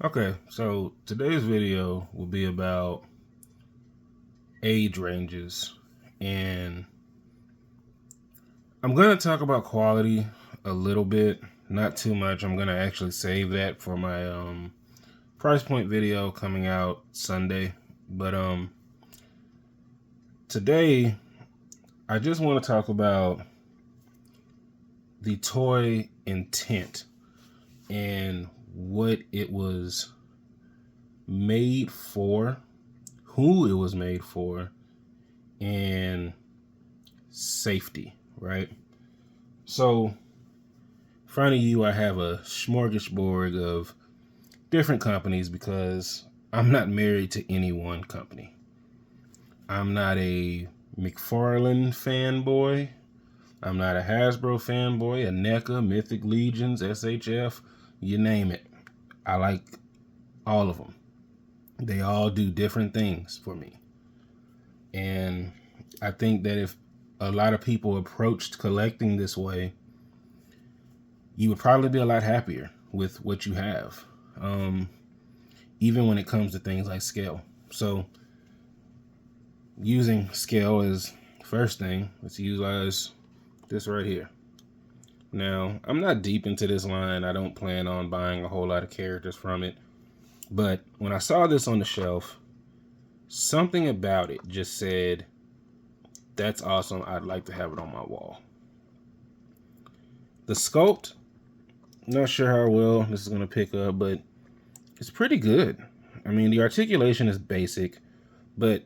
Okay, so today's video will be about age ranges, and I'm going to talk about quality a little bit, not too much. I'm going to actually save that for my price point video coming out Sunday. But today I just want to talk about the toy intent and what it was made for, who it was made for, and safety, right? So, in front of you, I have a smorgasbord of different companies because I'm not married to any one company. I'm not a McFarlane fanboy. I'm not a Hasbro fanboy, a NECA, Mythic Legions, SHF, you name it. I like all of them. They all do different things for me. And I think that if a lot of people approached collecting this way, you would probably be a lot happier with what you have, even when it comes to things like scale. So using scale is first thing. Let's utilize this right here. Now, I'm not deep into this line. I don't plan on buying a whole lot of characters from it. But when I saw this on the shelf, something about it just said, that's awesome. I'd like to have it on my wall. The sculpt, not sure how well this is going to pick up, but it's pretty good. I mean, the articulation is basic, but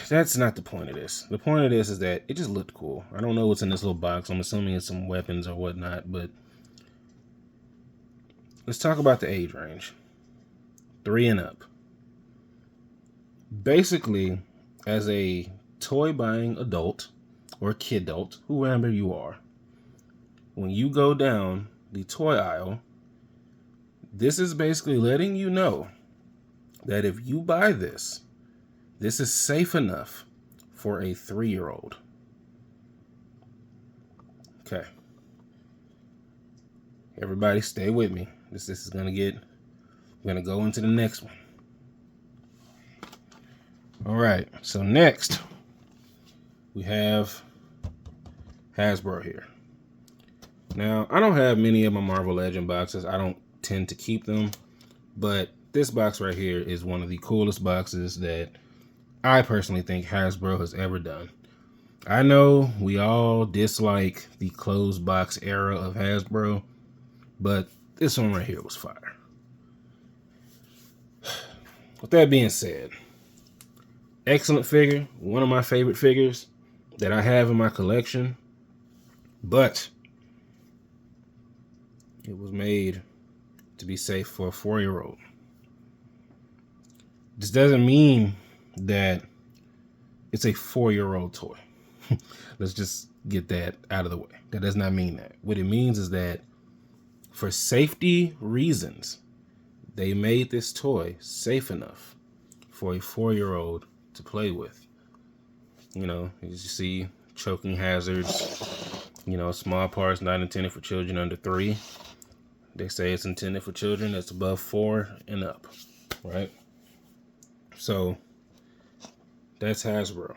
that's not the point of this. The point of this is that it just looked cool. I don't know what's in this little box. I'm assuming it's some weapons or whatnot, but let's talk about the age range. 3 and up. Basically, as a toy buying adult or kidult, whoever you are, when you go down the toy aisle, this is basically letting you know that if you buy this, this is safe enough for a 3-year-old. Okay. Everybody stay with me. This is going to get, we're going to go into the next one. All right. So next, we have Hasbro here. Now, I don't have many of my Marvel Legend boxes. I don't tend to keep them. But this box right here is one of the coolest boxes that I personally think Hasbro has ever done. I know we all dislike the closed box era of Hasbro, but this one right here was fire. With that being said, excellent figure, one of my favorite figures that I have in my collection, but it was made to be safe for a 4-year-old. This doesn't mean that it's a 4-year-old toy. Let's just get that out of the way. That does not mean that. What it means is that for safety reasons, they made this toy safe enough for a 4-year-old to play with. You know, as you see, choking hazards, small parts not intended for children under 3. They say it's intended for children that's above 4 and up, right? So that's Hasbro.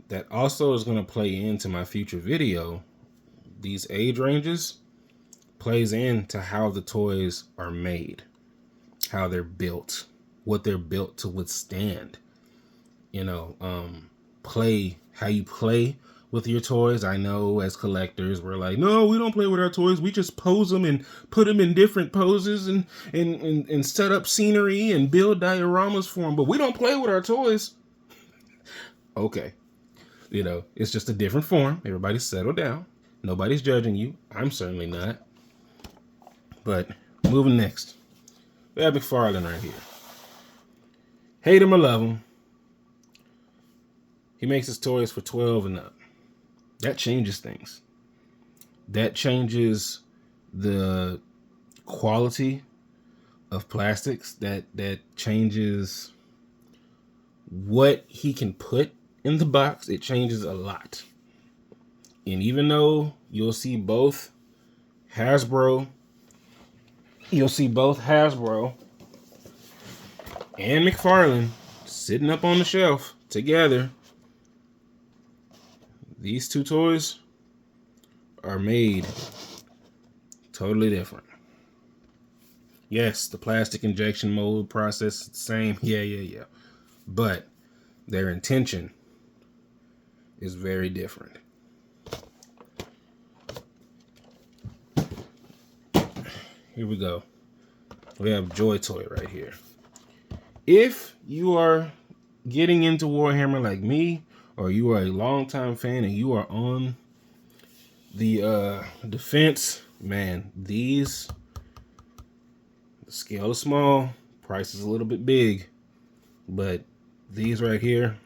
That also is going to play into my future video. These age ranges plays into how the toys are made, how they're built, what they're built to withstand. How you play with your toys. I know as collectors, we're like, no, we don't play with our toys. We just pose them and put them in different poses and set up scenery and build dioramas for them. But we don't play with our toys. Okay. It's just a different form. Everybody settle down. Nobody's judging you. I'm certainly not. But moving next. We have McFarlane right here. Hate him or love him, he makes his toys for 12 and up. That changes things. That changes the quality of plastics. That changes what he can put in the box. It changes a lot. And even though you'll see both Hasbro you'll see both Hasbro and McFarlane sitting up on the shelf together. These two toys are made totally different. Yes, the plastic injection mold process is the same. Yeah. But their intention is very different. Here we go. We have Joy Toy right here. If you are getting into Warhammer like me, or you are a longtime fan and you are on the defense, man, these, the scale is small, price is a little bit big, but these right here,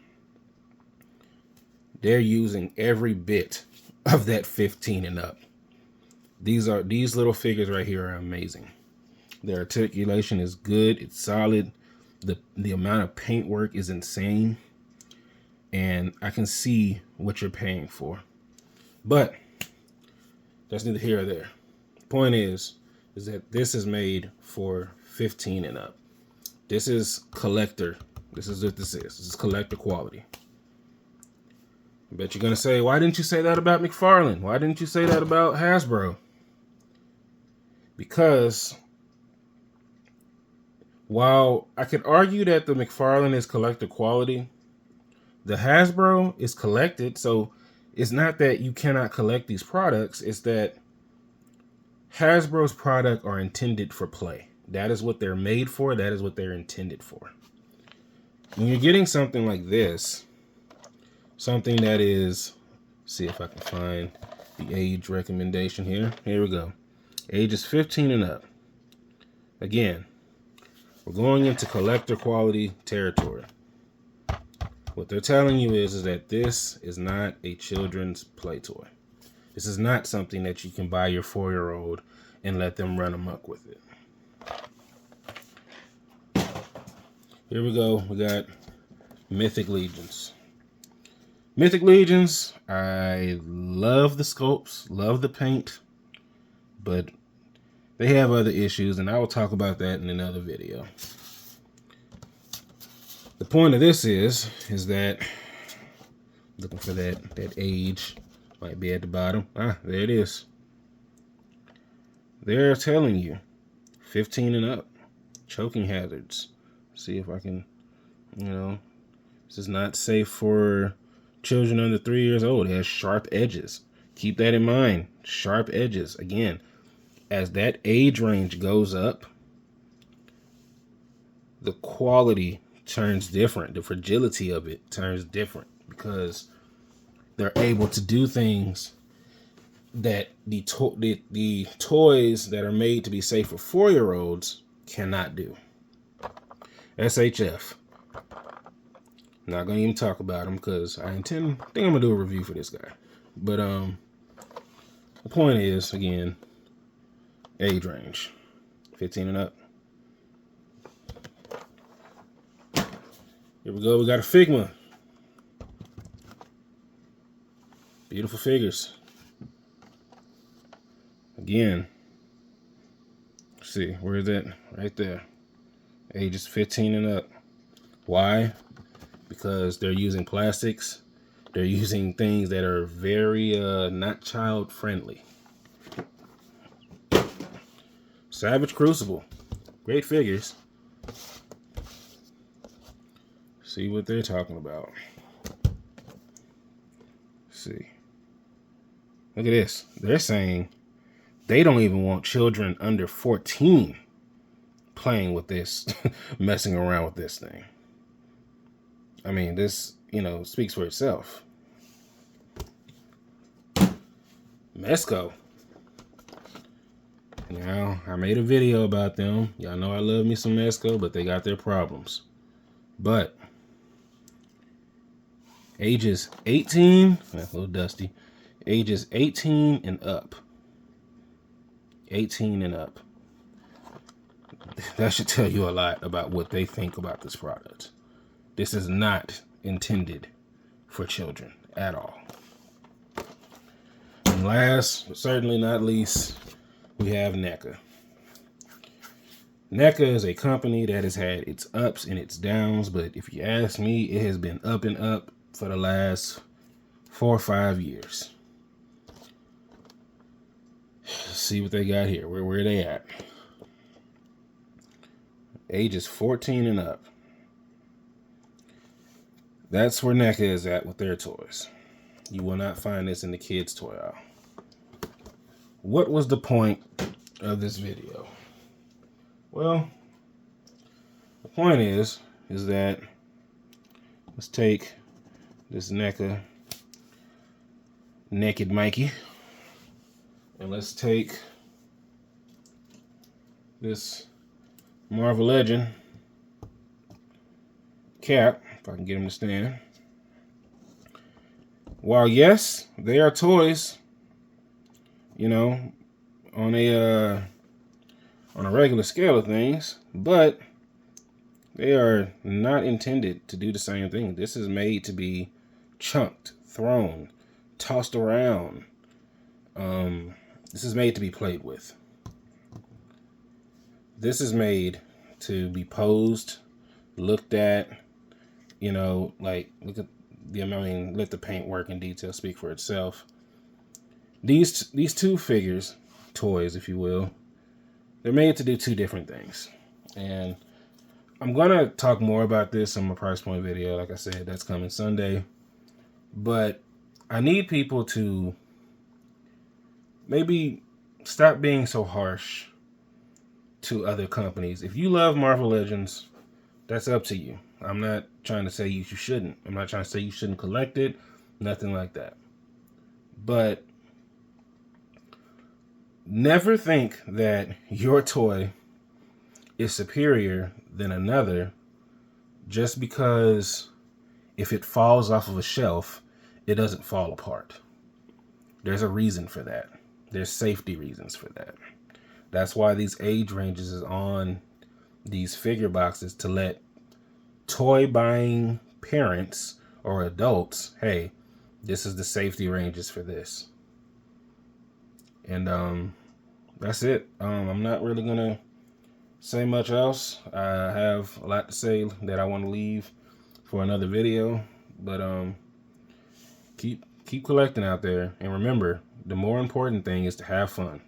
they're using every bit of that 15 and up. These little figures right here are amazing. Their articulation is good, it's solid. The amount of paint work is insane, and I can see what you're paying for. But that's neither here or there. The point is that this is made for 15 and up. This is collector. This is what this is. This is collector quality. I bet you're gonna say, why didn't you say that about McFarlane? Why didn't you say that about Hasbro? Because while I could argue that the McFarlane is collector quality, the Hasbro is collected. So it's not that you cannot collect these products. It's that Hasbro's products are intended for play. That is what they're made for. That is what they're intended for. When you're getting something like this, something that is, see if I can find the age recommendation here. Here we go. Age is 15 and up. Again, we're going into collector quality territory. What they're telling you is that this is not a children's play toy. This is not something that you can buy your 4-year-old and let them run amok with it. Here we go. We got Mythic Legions. Mythic Legions, I love the sculpts, love the paint, but they have other issues, and I will talk about that in another video. The point of this is that, looking for that age, might be at the bottom. Ah, there it is. They're telling you 15 and up, choking hazards. See if I can, this is not safe for children under 3 years old. It has sharp edges. Keep that in mind. Sharp edges. Again, as that age range goes up, the quality turns different. The fragility of it turns different because they're able to do things that the toys that are made to be safe for 4-year-olds cannot do. SHF. I'm not gonna even talk about him because I think I'm gonna do a review for this guy. But the point is, again, age range 15 and up. Here we go. We got a Figma. Beautiful figures. Again, see, where is that? Right there. Ages 15 and up. Why? Because they're using plastics. They're using things that are very not child friendly. Savage Crucible. Great figures. See what they're talking about. See. Look at this. They're saying they don't even want children under 14 playing with this, messing around with this thing. I mean, this, speaks for itself. Mezco. Now, I made a video about them. Y'all know I love me some Mezco, but they got their problems. But ages 18, a little dusty, ages 18 and up. 18 and up. That should tell you a lot about what they think about this product. This is not intended for children at all. And last, but certainly not least, we have NECA. NECA is a company that has had its ups and its downs, but if you ask me, it has been up and up for the last 4 or 5 years. Let's see what they got here. Where they at? Ages 14 and up. That's where NECA is at with their toys. You will not find this in the kids' toy aisle. What was the point of this video? Well, the point is that let's take this NECA Naked Mikey, and let's take this Marvel Legend Cap, if I can get him to stand. While yes, they are toys, you know, on a regular scale of things, but they are not intended to do the same thing. This is made to be chunked, thrown, tossed around. This is made to be played with. This is made to be posed, looked at, you know, like, look at the, I mean, let the paint work in detail speak for itself. These two figures, toys, if you will, they're made to do two different things. And I'm going to talk more about this in my price point video. Like I said, that's coming Sunday. But I need people to maybe stop being so harsh to other companies. If you love Marvel Legends, that's up to you. I'm not trying to say you shouldn't. I'm not trying to say you shouldn't collect it. Nothing like that. But never think that your toy is superior than another just because if it falls off of a shelf, it doesn't fall apart. There's a reason for that. There's safety reasons for that. That's why these age ranges is on these figure boxes, to let toy buying parents or adults, hey, this is the safety ranges for this. And that's it. I'm not really gonna say much else. I have a lot to say that I want to leave for another video, but keep collecting out there, and remember, the more important thing is to have fun.